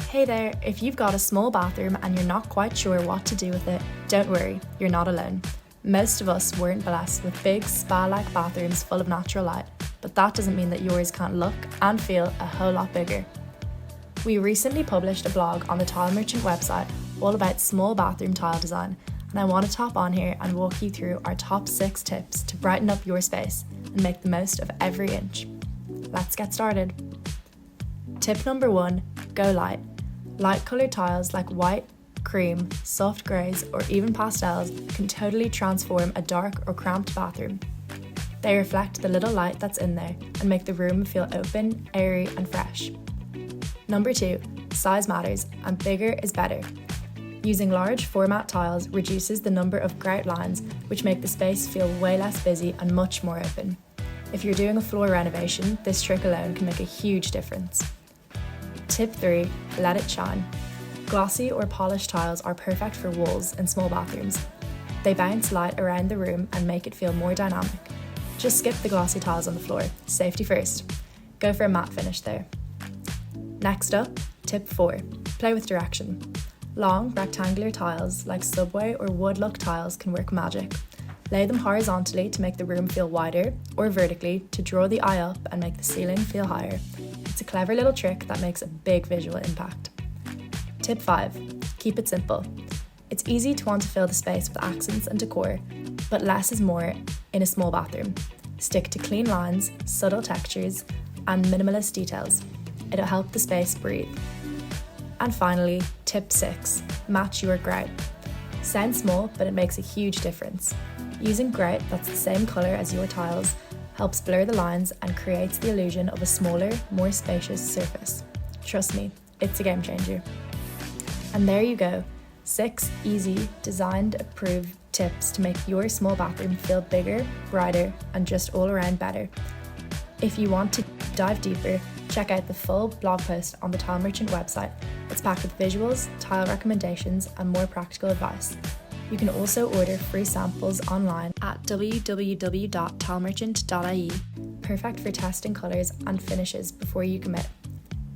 Hey there, if you've got a small bathroom and you're not quite sure what to do with it, don't worry, you're not alone. Most of us weren't blessed with big spa-like bathrooms full of natural light, but that doesn't mean that yours can't look and feel a whole lot bigger. We recently published a blog on the Tile Merchant website all about small bathroom tile design, and I want to top on here and walk you through our top 6 tips to brighten up your space and make the most of every inch. Let's get started. Tip number 1, go light. Light coloured tiles like white, cream, soft greys, or even pastels can totally transform a dark or cramped bathroom. They reflect the little light that's in there and make the room feel open, airy, and fresh. Number 2, size matters, and bigger is better. Using large format tiles reduces the number of grout lines, which make the space feel way less busy and much more open. If you're doing a floor renovation, this trick alone can make a huge difference. Tip 3, let it shine. Glossy or polished tiles are perfect for walls in small bathrooms. They bounce light around the room and make it feel more dynamic. Just skip the glossy tiles on the floor, safety first. Go for a matte finish there. Next up, tip 4, play with direction. Long, rectangular tiles like subway or wood look tiles can work magic. Lay them horizontally to make the room feel wider, or vertically to draw the eye up and make the ceiling feel higher. It's a clever little trick that makes a big visual impact. Tip 5, keep it simple. It's easy to want to fill the space with accents and decor, but less is more in a small bathroom. Stick to clean lines, subtle textures, and minimalist details. It'll help the space breathe. And finally, tip 6, match your grout. Sounds small, but it makes a huge difference. Using grout that's the same colour as your tiles helps blur the lines and creates the illusion of a smaller, more spacious surface. Trust me, it's a game changer. And there you go, 6 easy, designed, approved tips to make your small bathroom feel bigger, brighter, and just all around better. If you want to dive deeper, check out the full blog post on the Tile Merchant website. It's packed with visuals, tile recommendations, and more practical advice. You can also order free samples online at www.tilemerchant.ie, perfect for testing colours and finishes before you commit.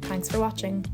Thanks for watching.